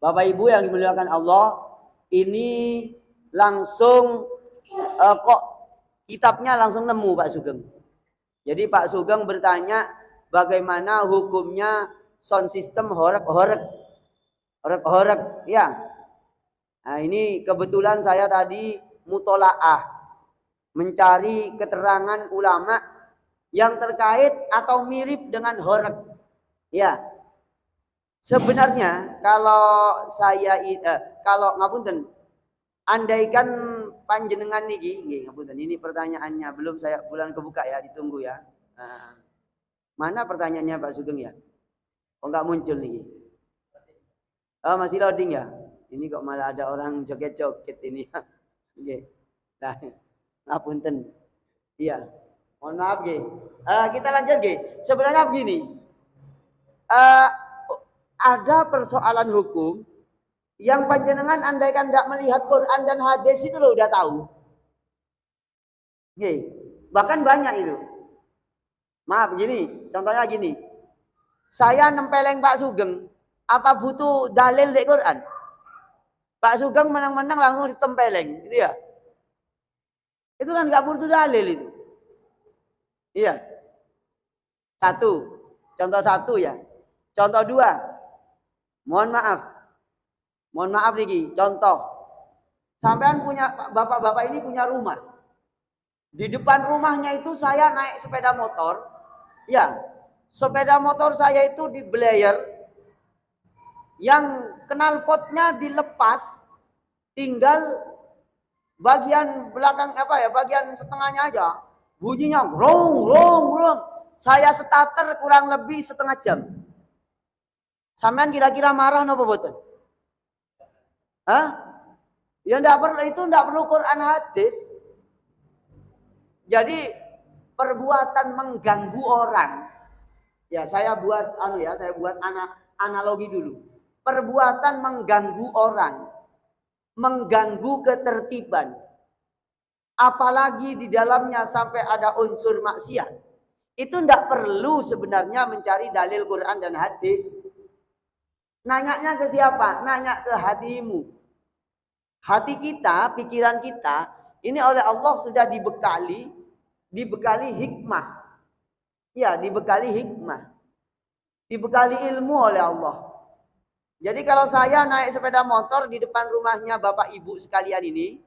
Bapak Ibu yang dimuliakan Allah, ini langsung kok kitabnya langsung nemu Pak Sugeng. Jadi Pak Sugeng bertanya bagaimana hukumnya sound system horeg-horeg. Horeg-horeg, ya. Nah, ini kebetulan saya tadi mutolaah mencari keterangan ulama yang terkait atau mirip dengan horeg. Ya. Sebenarnya kalau saya kalau ngapunten, andaikan panjenengan niki, nggih ngapunten, ini pertanyaannya belum saya bulan kebuka ya, ditunggu ya. Nah, mana pertanyaannya Pak Sugeng ya? Oh enggak muncul nih. Oh masih loading ya? Ini kok malah ada orang joget-joget ini. Nggih. Nah, ngapunten. Iya. Mohon maaf nggih. Kita lanjut nggih. Sebenarnya begini. Eh, ada persoalan hukum yang panjenengan andaikan tidak melihat Quran dan hadis itu lo udah tahu. Nggih. Bahkan banyak itu. Maaf gini, contohnya gini. Saya nempeleng Pak Sugeng, apa butuh dalil di Quran? Pak Sugeng menang-menang langsung ditempeleng, gitu ya. Itu kan nggak butuh dalil itu. Iya. Satu. Contoh satu ya. Contoh dua. Mohon maaf. Mohon maaf Niki. Contoh. Sampean punya, bapak-bapak ini punya rumah. Di depan rumahnya itu saya naik sepeda motor. Ya. Sepeda motor saya itu di belayer. Yang knalpotnya dilepas. Tinggal bagian belakang bagian setengahnya aja. Bunyinya rong rong rong. Saya starter kurang lebih setengah jam. Sampean kira-kira marah napa boten? Hah? Ya enggak perlu Quran hadis. Jadi perbuatan mengganggu orang. Ya, saya buat analogi dulu. Perbuatan mengganggu orang, mengganggu ketertiban. Apalagi di dalamnya sampai ada unsur maksiat. Itu tidak perlu sebenarnya mencari dalil Quran dan hadis. Nanyanya ke siapa? Nanya ke hatimu. Hati kita, pikiran kita, ini oleh Allah sudah dibekali hikmah. Ya, dibekali hikmah. Dibekali ilmu oleh Allah. Jadi kalau saya naik sepeda motor di depan rumahnya Bapak Ibu sekalian ini,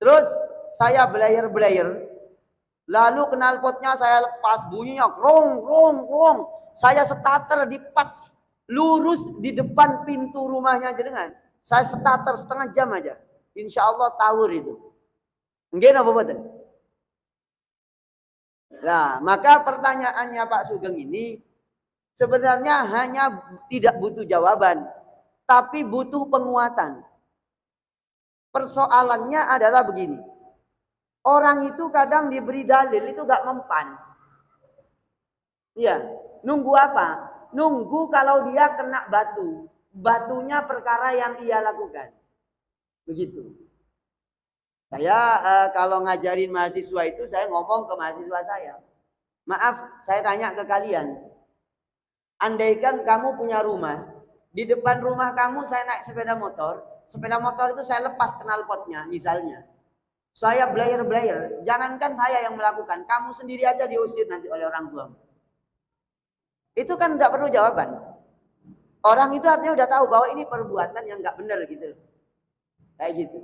terus saya belayer-belayer, lalu knalpotnya saya lepas, bunyinya rong rong rong. Saya starter di pas lurus di depan pintu rumahnya jenengan. Saya starter setengah jam aja. Insya Allah tawur itu. Nggih napa mboten? Nah, maka pertanyaannya Pak Sugeng ini sebenarnya hanya tidak butuh jawaban, tapi butuh penguatan. Persoalannya adalah begini. Orang itu kadang diberi dalil itu gak mempan. Iya, nunggu apa? Nunggu kalau dia kena batu. Batunya perkara yang ia lakukan. Begitu. Saya kalau ngajarin mahasiswa itu saya ngomong ke mahasiswa saya. Maaf, saya tanya ke kalian. Andaikan kamu punya rumah, di depan rumah kamu saya naik sepeda motor itu saya lepas knalpotnya misalnya. Saya belayer-belayer, jangankan saya yang melakukan, kamu sendiri aja diusir nanti oleh orang tuamu. Itu kan nggak perlu jawaban. Orang itu artinya udah tahu bahwa ini perbuatan yang nggak benar gitu. Kayak gitu.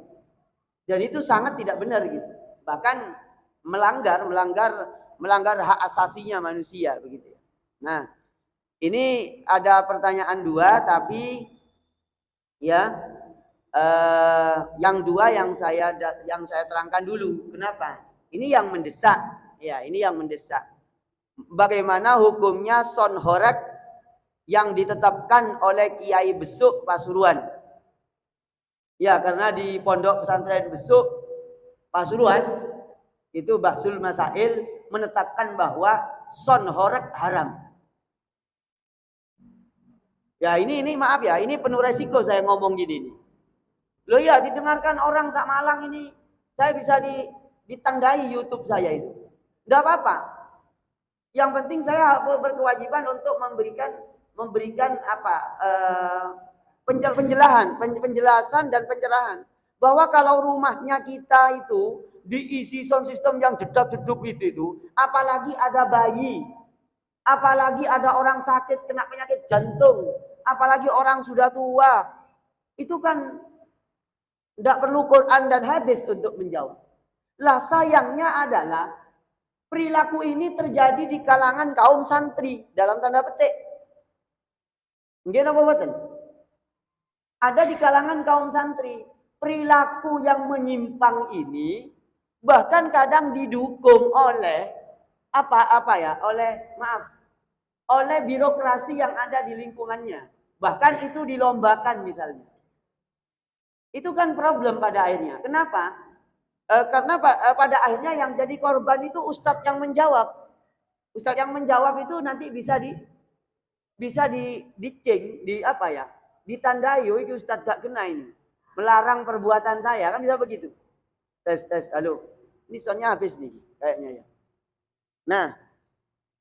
Dan itu sangat tidak benar gitu. Bahkan melanggar hak asasinya manusia begitu. Nah, ini ada pertanyaan dua, tapi ya yang dua yang saya terangkan dulu. Kenapa? Ini yang mendesak. Ya, ini yang mendesak. Bagaimana hukumnya son horeg yang ditetapkan oleh Kiai Besuk Pasuruan? Ya, karena di Pondok Pesantren Besuk Pasuruan itu Bahsul Masail menetapkan bahwa son horeg haram. Ya ini maaf ya, ini penuh resiko saya ngomong gini nih. Loh ya, didengarkan orang sak Malang ini, saya bisa ditandai YouTube saya itu. Enggak apa-apa. Yang penting saya berkewajiban untuk memberikan penjelasan dan pencerahan bahwa kalau rumahnya kita itu diisi sound system yang dedak-deduk itu, apalagi ada bayi, apalagi ada orang sakit kena penyakit jantung, apalagi orang sudah tua, itu kan tidak perlu Quran dan hadis untuk menjawab. Lah sayangnya adalah perilaku ini terjadi di kalangan kaum santri dalam tanda petik. Nggih napa mboten? Ada di kalangan kaum santri perilaku yang menyimpang ini bahkan kadang didukung oleh oleh birokrasi yang ada di lingkungannya. Bahkan itu dilombakan misalnya. Itu kan problem pada akhirnya. Kenapa? Karena pada akhirnya yang jadi korban itu ustadz yang menjawab. Ustadz yang menjawab itu nanti bisa diceng, ditandai, itu ustadz gak kena ini. Melarang perbuatan saya, kan bisa begitu. Tes, halo. Ini soalnya habis nih, kayaknya ya. Nah,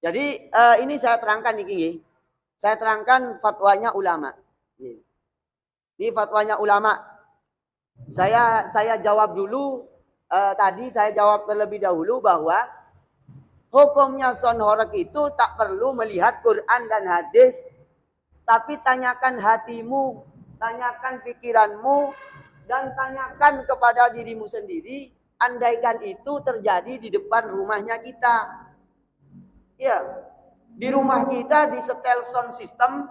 jadi ini saya terangkan nih, saya terangkan fatwanya ulama. Ini fatwanya ulama. Saya jawab dulu, tadi saya jawab terlebih dahulu bahwa hukumnya sound horeg itu tak perlu melihat Quran dan hadis, tapi tanyakan hatimu, tanyakan pikiranmu, dan tanyakan kepada dirimu sendiri, andaikan itu terjadi di depan rumahnya kita. Ya, di rumah kita disetel sound system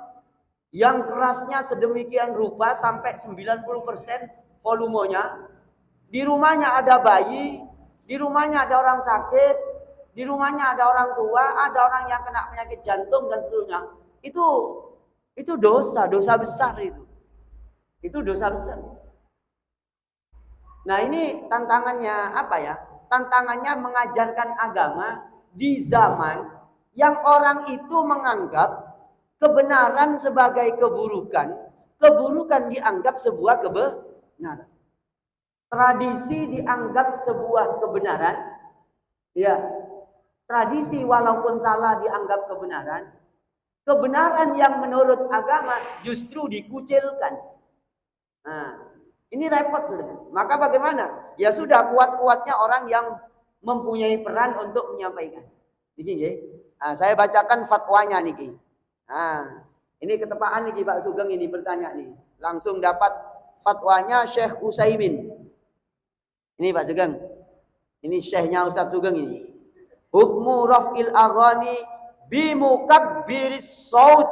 yang kerasnya sedemikian rupa sampai 90% volumenya. Di rumahnya ada bayi, di rumahnya ada orang sakit, di rumahnya ada orang tua, ada orang yang kena penyakit jantung dan seterusnya. Itu dosa besar itu. Itu dosa besar. Nah, ini tantangannya apa ya? Tantangannya mengajarkan agama di zaman yang orang itu menganggap kebenaran sebagai keburukan, keburukan dianggap sebuah kebenaran. Tradisi dianggap sebuah kebenaran, ya. Tradisi walaupun salah dianggap kebenaran. Kebenaran yang menurut agama justru dikucilkan. Nah, ini repot sudah. Maka bagaimana? Ya sudah, kuat-kuatnya orang yang mempunyai peran untuk menyampaikan. Niki, nah, saya bacakan fatwanya niki. Nah, ini ketepaan niki Pak Sugeng ini bertanya nih. Langsung dapat fatwanya Syekh Utsaimin. Ini Pak Sugeng. Ini syekhnya Ustaz Sugeng ini. Hukmu raf'il aghani bimukabbiris saut.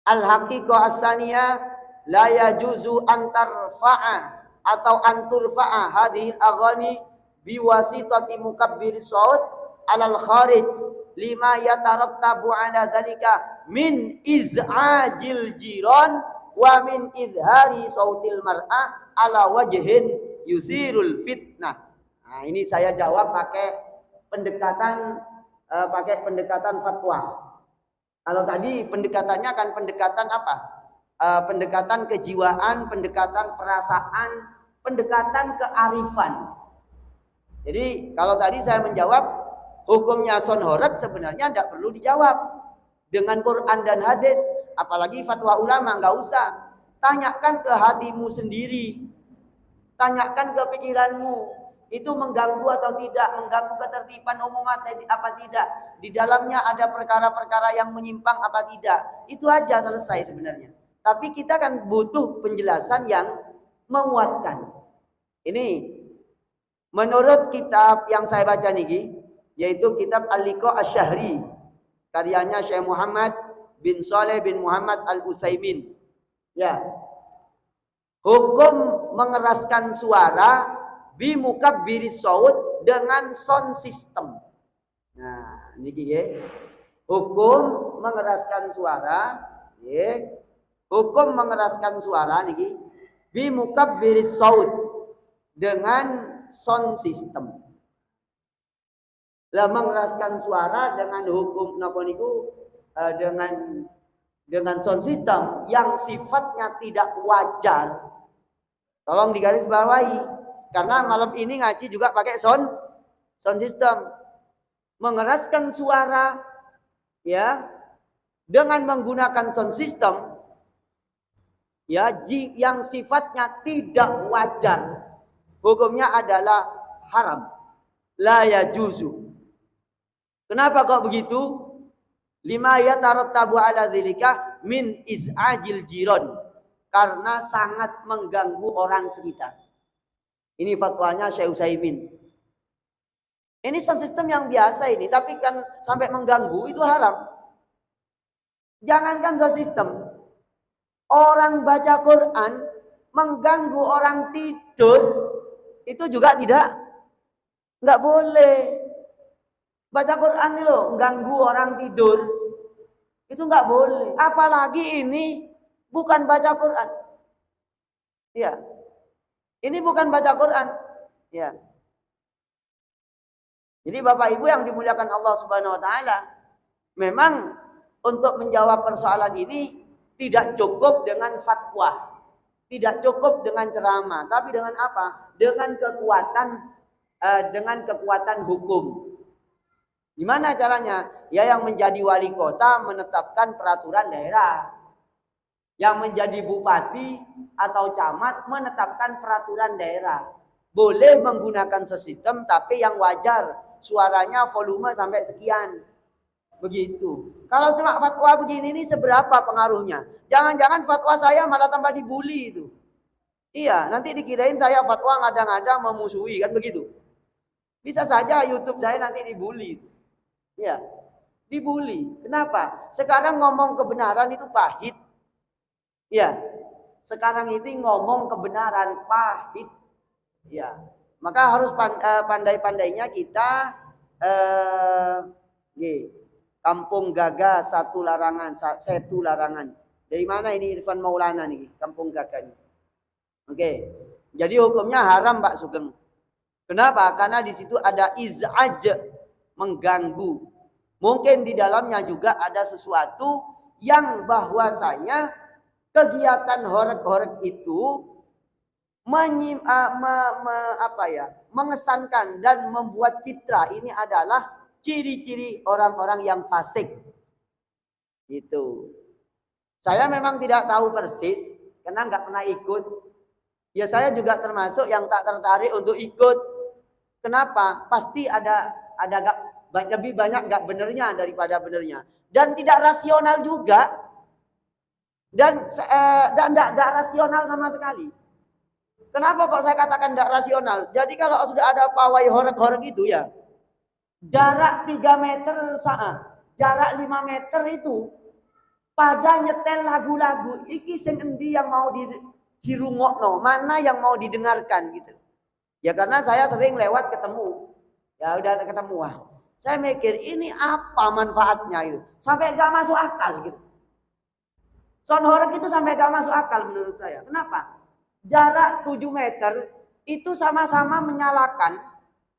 Al-haqiqah as-saniyah la yajuzu an tarfa'a atau an turfa'a hadhil aghani biwasitati mukabbiris saut alal kharij lima yatarattabu ala dhalika min iz'ajil jiran wa min idhari sautil mar'ah ala wajhin yusirul fitnah. Nah, ini saya jawab pakai pendekatan fatwa. Kalau tadi pendekatannya kan pendekatan apa? Pendekatan kejiwaan, pendekatan perasaan, pendekatan kearifan. Jadi kalau tadi saya menjawab hukumnya sound horeg sebenarnya tidak perlu dijawab dengan Quran dan hadis, apalagi fatwa ulama, nggak usah. Tanyakan ke hatimu sendiri, tanyakan ke pikiranmu. Itu mengganggu atau tidak, mengganggu ketertiban umum apa tidak, di dalamnya ada perkara-perkara yang menyimpang apa tidak. Itu aja selesai sebenarnya. Tapi kita kan butuh penjelasan yang menguatkan. Ini menurut kitab yang saya baca niki, yaitu kitab Al-Liqa Asy-Syahri, karyanya Syekh Muhammad bin Shalih bin Muhammad Al-Utsaimin. Ya. Hukum mengeraskan suara bimukabbiris saut dengan sound system. Nah, niki nggih. Hukum mengeraskan suara, nggih. Hukum mengeraskan suara niki bimukabbiris saut dengan sound system. Lah mengeraskan suara dengan hukum napa niku dengan sound system yang sifatnya tidak wajar. Tolong digarisbawahi. Karena malam ini ngaji juga pakai sound system. Mengeraskan suara ya dengan menggunakan sound system ya, yang sifatnya tidak wajar, hukumnya adalah haram, la yajuzu. Kenapa kok begitu? Lima yatarattabu ala dzalika min iz'ajil jiron, karena sangat mengganggu orang sekitar. Ini fatwanya Syekh Utsaimin. Ini sistem yang biasa ini, tapi kan sampai mengganggu itu haram. Jangankan sistem, orang baca Quran mengganggu orang tidur itu juga nggak boleh. Baca Quran itu loh, mengganggu orang tidur itu nggak boleh. Apalagi ini bukan baca Quran. Ya, ini bukan baca Quran. Ya. Jadi Bapak Ibu yang dimuliakan Allah Subhanahu Wa Taala, memang untuk menjawab persoalan ini tidak cukup dengan fatwa, tidak cukup dengan ceramah, tapi dengan apa? Dengan kekuatan hukum. Gimana caranya? Ya, yang menjadi wali kota menetapkan peraturan daerah. Yang menjadi bupati atau camat menetapkan peraturan daerah. Boleh menggunakan sistem, tapi yang wajar. Suaranya volume sampai sekian. Begitu. Kalau cuma fatwa begini ini seberapa pengaruhnya? Jangan-jangan fatwa saya malah tambah dibully itu. Iya, nanti dikirain saya fatwa ngada-ngada memusuhi, kan begitu. Bisa saja YouTube saya nanti dibully. Iya, dibully. Kenapa? Sekarang ngomong kebenaran itu pahit. Iya, sekarang ini ngomong kebenaran pahit. Ya, maka harus pandai-pandainya kita Kampung Gagah satu larangan. Dari mana ini Irfan Maulana nih, Kampung Gagah nih. Oke. Jadi hukumnya haram Pak Sugeng. Kenapa? Karena di situ ada iz'aj, mengganggu. Mungkin di dalamnya juga ada sesuatu yang bahwasanya kegiatan horeg-horeg itu mengesankan dan membuat citra ini adalah ciri-ciri orang-orang yang fasik. Itu. Saya memang tidak tahu persis karena nggak pernah ikut. Ya saya juga termasuk yang tak tertarik untuk ikut. Kenapa? Pasti ada lebih banyak nggak benernya daripada benernya. Dan tidak rasional juga. Dan nggak rasional sama sekali. Kenapa kok saya katakan tidak rasional? Jadi kalau sudah ada pawai horeg-horeg itu ya, jarak 3 meter jarak 5 meter itu pada nyetel lagu-lagu iki sing endi yang mau dirungokno, mana yang mau didengarkan gitu. Ya karena saya sering lewat ketemu. Ya udah ketemu saya mikir ini apa manfaatnya itu? Sampai gak masuk akal gitu. Sound horeg itu sampai gak masuk akal menurut saya. Kenapa? Jarak 7 meter itu sama-sama menyalakan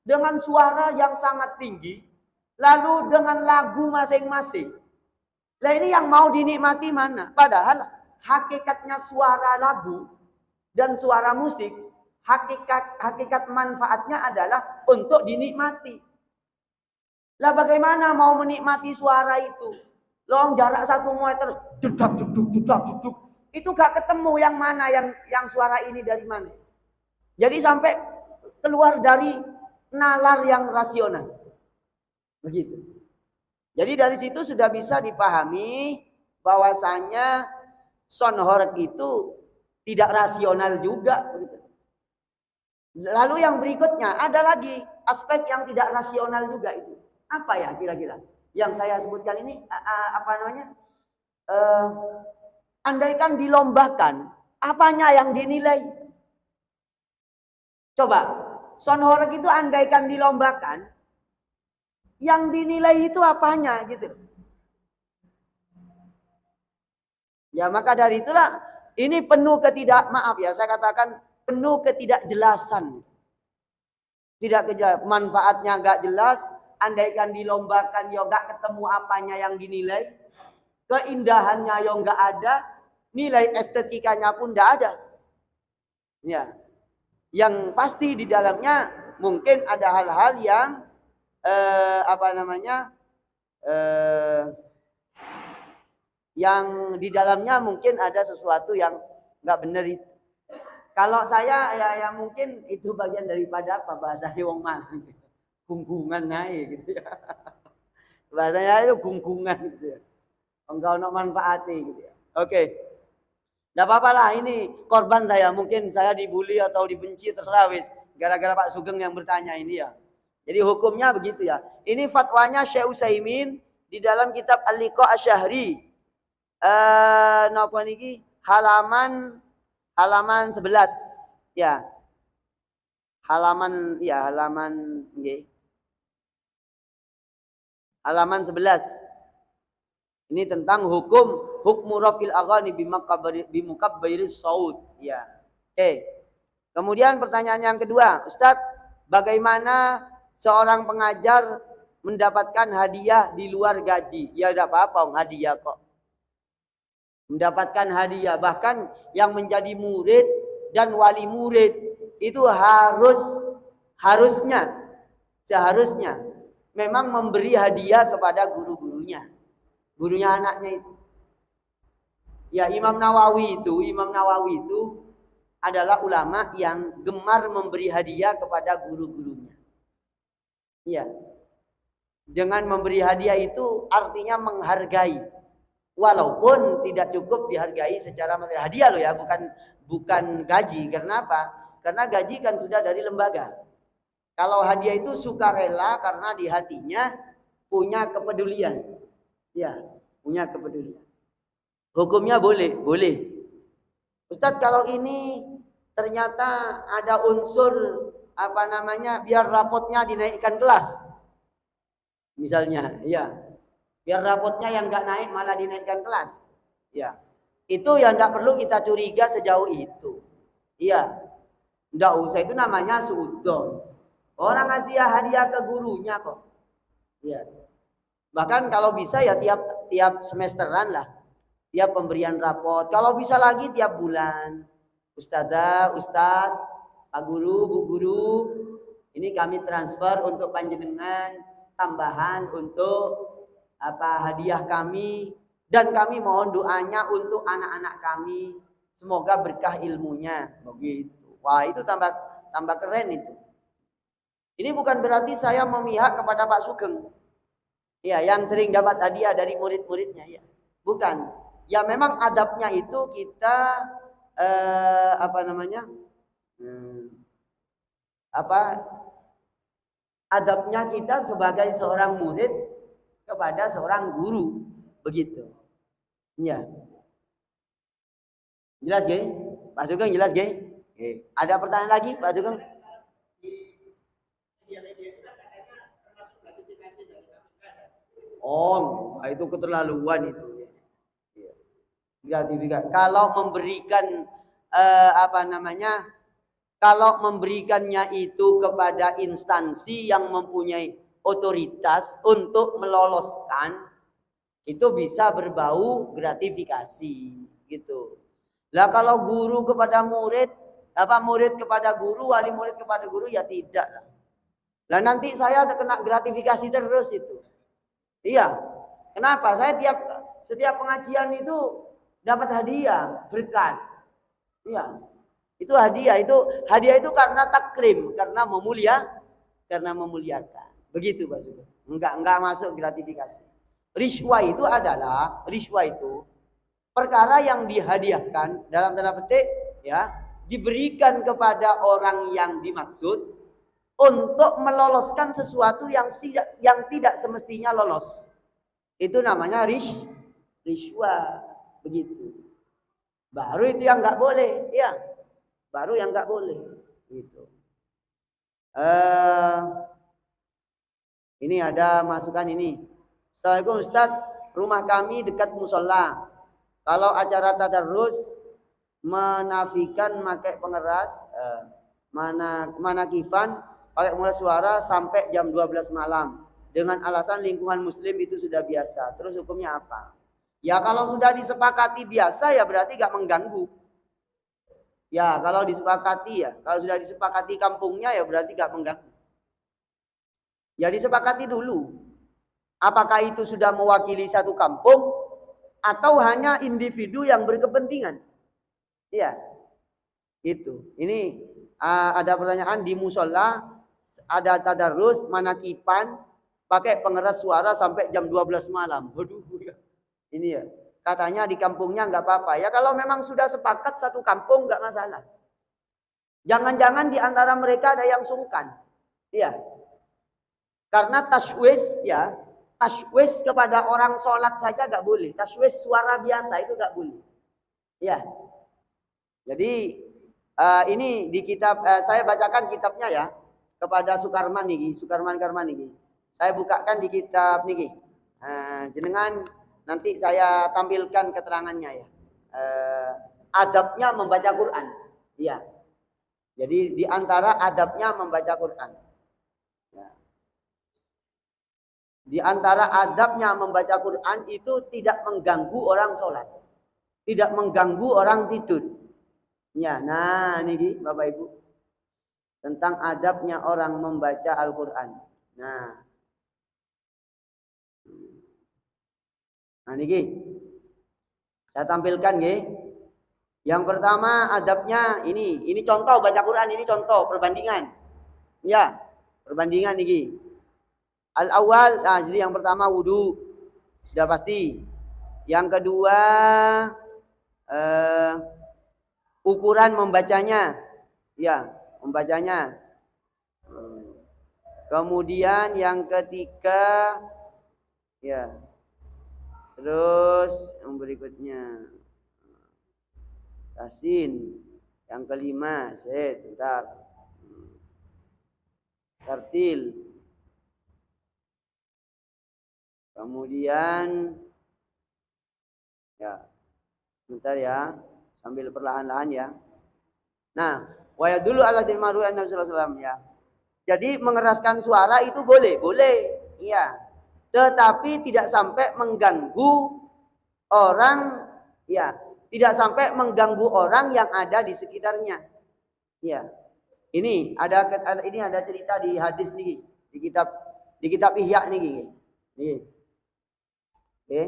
dengan suara yang sangat tinggi, lalu dengan lagu masing-masing. Nah ini yang mau dinikmati mana? Padahal hakikatnya suara lagu dan suara musik, hakikat manfaatnya adalah untuk dinikmati. Lah bagaimana mau menikmati suara itu? Long jarak 1 meter, duduk. Itu gak ketemu yang mana yang suara ini dari mana. Jadi sampai keluar dari nalar yang rasional. Begitu. Jadi dari situ sudah bisa dipahami bahwasanya sound horeg itu tidak rasional juga. Lalu yang berikutnya ada lagi aspek yang tidak rasional juga itu. Apa ya kira-kira? Yang saya sebutkan ini apa namanya? Andaikan dilombakan, apanya yang dinilai? Coba, sound horeg itu andaikan dilombakan, yang dinilai itu apanya gitu. Ya maka dari itulah ini penuh saya katakan penuh ketidakjelasan. Manfaatnya nggak jelas, andaikan dilombakan ya nggak ketemu apanya yang dinilai. Keindahannya yang nggak ada, nilai estetikanya pun nggak ada. Ya, yang pasti di dalamnya mungkin ada hal-hal yang yang di dalamnya mungkin ada sesuatu yang Nggak bener itu. Kalau saya ya mungkin itu bagian daripada apa bahasa wong Malang. Gunggungan naik gitu ya. Bahasanya itu gunggungan gitu ya. Enggak ono manfaatnya gitu ya. Oke. Enggak apa-apa lah, ini korban saya. Mungkin saya dibully atau dibenci terserah wis. Gara-gara Pak Sugeng yang bertanya ini ya. Jadi hukumnya begitu ya. Ini fatwanya Syekh Utsaimin di dalam kitab Al-Liqa Asy-Syahri. Napa niki? Halaman 11 ya. Halaman nggih. Halaman 11. Ini tentang hukmu rafil aghani bimukabbiris saut. Ya. Oke. Kemudian pertanyaan yang kedua, Ustadz, bagaimana seorang pengajar mendapatkan hadiah di luar gaji? Ya tidak apa-apa, hadiah kok. Mendapatkan hadiah, bahkan yang menjadi murid dan wali murid itu seharusnya memang memberi hadiah kepada guru-gurunya. Gurunya anaknya itu. Ya, Imam Nawawi itu adalah ulama yang gemar memberi hadiah kepada guru-gurunya. Ya. Dengan memberi hadiah itu artinya menghargai. Walaupun tidak cukup dihargai secara materi. Hadiah loh ya, bukan gaji. Karena apa? Karena gaji kan sudah dari lembaga. Kalau hadiah itu sukarela karena di hatinya punya kepedulian. Ya, punya kepedulian. Hukumnya boleh. Ustadz, kalau ini ternyata ada unsur biar rapotnya dinaikkan kelas. Misalnya, ya. Biar rapotnya yang nggak naik malah dinaikkan kelas. Ya. Itu yang nggak perlu kita curiga sejauh itu. Iya. Nggak usah, itu namanya suudzon. Orang ngasih hadiah ke gurunya kok. Iya. Bahkan kalau bisa ya tiap semesteran lah. Tiap pemberian rapot. Kalau bisa lagi tiap bulan. Ustazah, Ustadz, Pak Guru, Bu Guru, ini kami transfer untuk panjenengan tambahan untuk hadiah kami, dan kami mohon doanya untuk anak-anak kami. Semoga berkah ilmunya. Begitu. Wah, itu tambah keren itu. Ini bukan berarti saya memihak kepada Pak Sugeng. Ya, yang sering dapat hadiah dari murid-muridnya ya. Bukan. Ya memang adabnya itu kita adabnya kita sebagai seorang murid kepada seorang guru, begitu. Ya. Jelas gak? Pak Sugeng jelas gak? Ada pertanyaan lagi Pak Sugeng? Oh, itu keterlaluan itu. Gratifikasi. Kalau memberikan kalau memberikannya itu kepada instansi yang mempunyai otoritas untuk meloloskan, itu bisa berbau gratifikasi gitu. Lah kalau guru kepada murid, murid kepada guru, wali murid kepada guru, ya tidak lah. Lah nanti saya kena gratifikasi terus itu. Iya. Kenapa? Saya setiap pengajian itu dapat hadiah, berkat. Iya. Itu hadiah itu karena takrim, karena memuliakan. Begitu Pak Sugeng. Enggak masuk gratifikasi. Riswa itu perkara yang dihadiahkan dalam tanda petik ya, diberikan kepada orang yang dimaksud untuk meloloskan sesuatu yang tidak semestinya lolos. Itu namanya riswa. Begitu. Baru itu yang nggak boleh, ya. Baru yang nggak boleh. Gitu. Ini ada masukan ini. Assalamualaikum Ustaz, rumah kami dekat musola. Kalau acara tadarus menafikan pakai pengeras, manakifan pakai pengeras suara sampai jam 12 malam dengan alasan lingkungan muslim itu sudah biasa. Terus hukumnya apa? Ya kalau sudah disepakati biasa ya berarti gak mengganggu. Ya kalau sudah disepakati kampungnya ya berarti gak mengganggu. Ya disepakati dulu. Apakah itu sudah mewakili satu kampung atau hanya individu yang berkepentingan? Iya, itu. Ini ada pertanyaan di musola, ada tadarus, manakipan, pakai pengeras suara sampai jam 12 malam. Waduh, ya. Ini ya. Katanya di kampungnya nggak apa-apa. Ya kalau memang sudah sepakat satu kampung nggak masalah. Jangan-jangan di antara mereka ada yang sungkan. Iya. Karena taswis ya, taswis kepada orang sholat saja nggak boleh. Taswis suara biasa itu nggak boleh. Ya. Jadi ini di kitab saya bacakan kitabnya ya kepada Sukarman nih, Sukarman Karman nih. Saya bukakan di kitab nih. Jenengan nanti saya tampilkan keterangannya ya. Adabnya membaca Quran. Iya. Jadi di antara adabnya membaca Quran. Ya. Di antara adabnya membaca Quran itu tidak mengganggu orang sholat. Tidak mengganggu orang tidur. Ya, nah ini Bapak Ibu. Tentang adabnya orang membaca Al-Quran. Nah ini saya tampilkan ya. Yang pertama adabnya ini contoh baca Quran, ini contoh perbandingan. Ya, perbandingan ini. Al-awwal, jadi yang pertama wudu, sudah pasti. Yang kedua ukuran membacanya, ya, membacanya. Kemudian yang ketiga, ya, terus yang berikutnya tasin. Yang kelima, sebentar. Tartil. Kemudian ya, sebentar ya, sambil perlahan-lahan ya. Nah, wa yadullu ala ma'ruf an Nabi sallallahu alaihi wasallam ya. Jadi mengeraskan suara itu boleh, iya. Tetapi tidak sampai mengganggu orang, ya. Tidak sampai mengganggu orang yang ada di sekitarnya. Ya. Ini ada cerita di hadis nih, di kitab Ihya nih. Nih. Oke.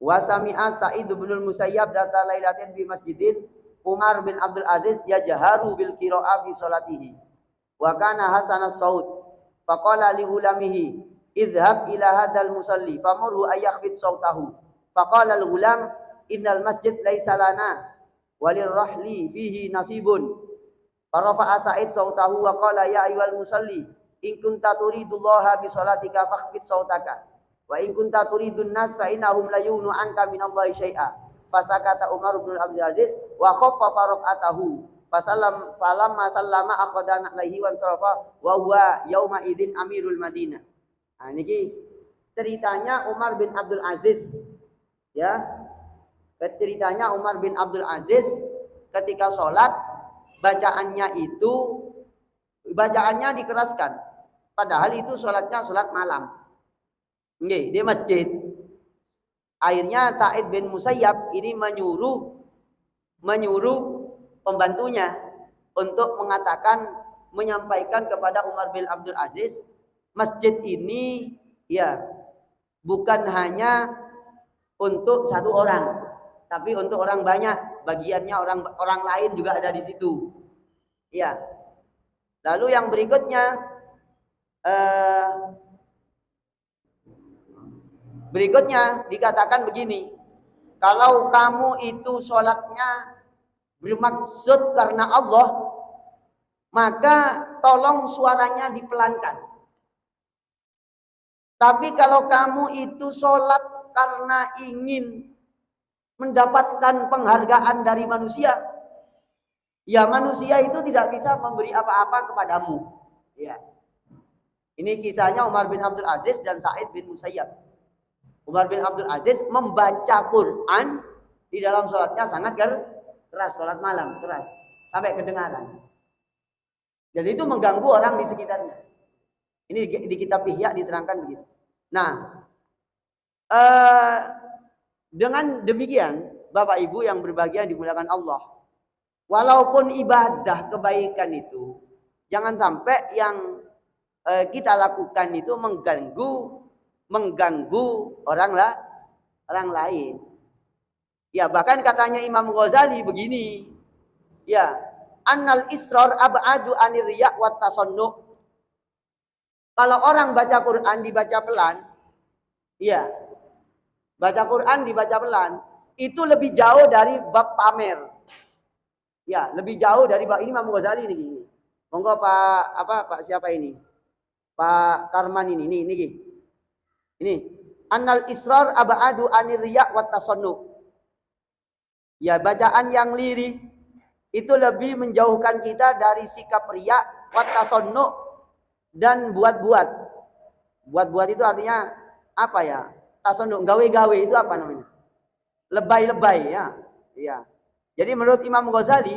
Wa sami'a Sa'id bin Musayyab data lailatin fi masjidin Umar bin Abdul Aziz yajharu bil qira'ah fi salatihi. Wa kana hasanas saut. Faqala li gulamihi idhhab ila hadzal musalli famurhu ayakhfid sautahu. Faqala al gulam innal masjid laisa lana walil rahli fihi nasibun. Farafa'a Sa'id sautahu wa qala ya ayyuhal musalli in kunta turidullaha bi salatika fakhfid sautaka wa in kunta turidun nas fa innahum la yunu anka minallahi syai'a. Fasakata Umar bin Abdul Aziz wa khaffafa raq'atahu fasallam falamma sallama aqadana alaihi wa sarafa wa huwa yauma idzin amirul Madinah. Nah niki ceritanya Umar bin Abdul Aziz ya. Ceritanya Umar bin Abdul Aziz ketika sholat bacaannya dikeraskan. Padahal itu sholatnya sholat malam. Nggih, di masjid. Akhirnya Sa'id bin Musayyab ini menyuruh pembantunya untuk menyampaikan kepada Umar bin Abdul Aziz, masjid ini ya bukan hanya untuk satu orang, tapi untuk orang banyak. Bagiannya orang lain juga ada di situ. Ya. Lalu yang berikutnya dikatakan begini, kalau kamu itu sholatnya bermaksud karena Allah, maka tolong suaranya dipelankan. Tapi kalau kamu itu sholat karena ingin mendapatkan penghargaan dari manusia, ya manusia itu tidak bisa memberi apa-apa kepadamu. Ya. Ini kisahnya Umar bin Abdul Aziz dan Sa'id bin Musayyab. Umar bin Abdul Aziz membaca Quran di dalam sholatnya sangat keras, sholat malam keras sampai kedengaran. Jadi itu mengganggu orang di sekitarnya. Ini di kitab Ihya diterangkan begitu. Nah, dengan demikian Bapak Ibu yang berbahagia dimuliakan Allah, walaupun ibadah kebaikan itu jangan sampai yang kita lakukan itu mengganggu orang lain. Ya, bahkan katanya Imam Ghazali begini. Ya, annal israr ab'adu anir riya' wat tasannu. Kalau orang baca Quran dibaca pelan, ya, baca Quran dibaca pelan, itu lebih jauh dari bab pamer. Ya, lebih jauh dari bab ini Imam Ghazali ini. Monggo Pak Pak siapa ini? Pak Karman ini, nih. Ini, annal israr ab'adu anir riya' wat tasannu. Ya, bacaan yang lirih itu lebih menjauhkan kita dari sikap riya, wat tasannu, dan buat-buat. Buat-buat itu artinya apa ya? Tasannu, gawe-gawe itu apa namanya? Lebay-lebay ya. Iya. Jadi menurut Imam Ghazali,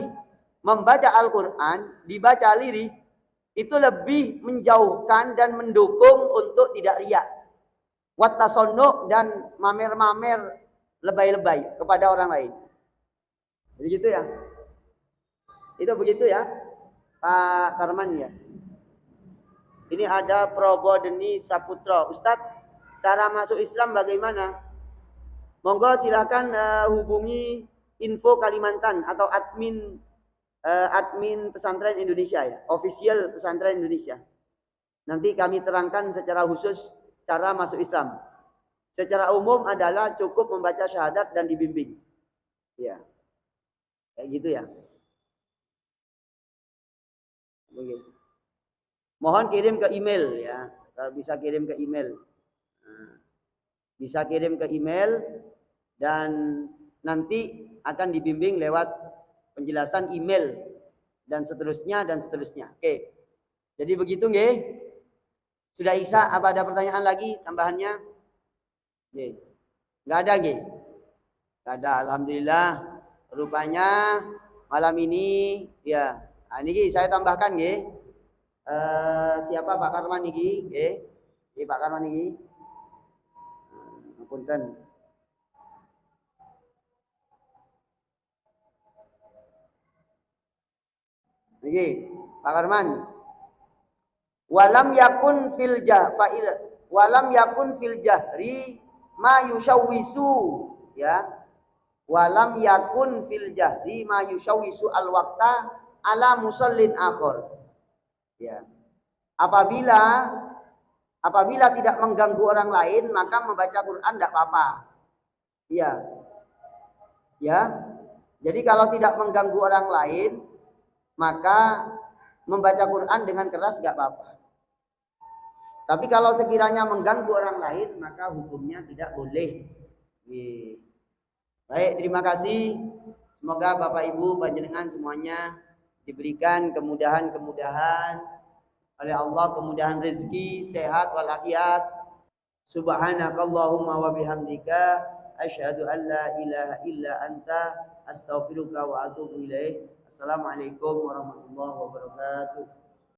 membaca Al-Qur'an dibaca lirih itu lebih menjauhkan dan mendukung untuk tidak riya. Wat tasannu, dan mamer-mamer lebay-lebay kepada orang lain. Jadi gitu ya. Itu begitu ya, Pak Karman ya. Ini ada Probo Deni Saputra. Ustadz, cara masuk Islam bagaimana? Monggo silakan hubungi Info Kalimantan atau admin pesantren Indonesia ya, official pesantren Indonesia. Nanti kami terangkan secara khusus cara masuk Islam. Secara umum adalah cukup membaca syahadat dan dibimbing. Ya. Kayak gitu ya. Begitu. Mohon kirim ke email ya. Kalau bisa kirim ke email. Bisa kirim ke email dan nanti akan dibimbing lewat penjelasan email dan seterusnya dan seterusnya. Oke. Jadi begitu nggih. Sudah Isa, apa ada pertanyaan lagi tambahannya? Nggih. Enggak ada nggih. Enggak ada, alhamdulillah. Rupanya malam ini ya. Nah, ini saya tambahkan nggih. Siapa Pak Karman niki? Nggih. Nggih Pak Karman niki. Punten. Niki, Pak Karman. Walam yakun fil fa'il walam yakun fil jahri ma yushawwisu ya. Walam yakun fil jahri ma yushawwisu al waqta ala musallin akhir. Ya. Apabila tidak mengganggu orang lain, maka membaca Quran tidak apa-apa. Iya. Ya. Jadi kalau tidak mengganggu orang lain, maka membaca Quran dengan keras nggak apa-apa. Tapi kalau sekiranya mengganggu orang lain, maka hukumnya tidak boleh. Baik, terima kasih. Semoga Bapak Ibu panjenengan semuanya diberikan kemudahan-kemudahan oleh Allah, kemudahan rezeki, sehat walafiat. Subhanakallahumma wa bihamdika asyhadu an la ilaha illa anta astaghfiruka wa atubu ilaik. Assalamualaikum warahmatullahi wabarakatuh.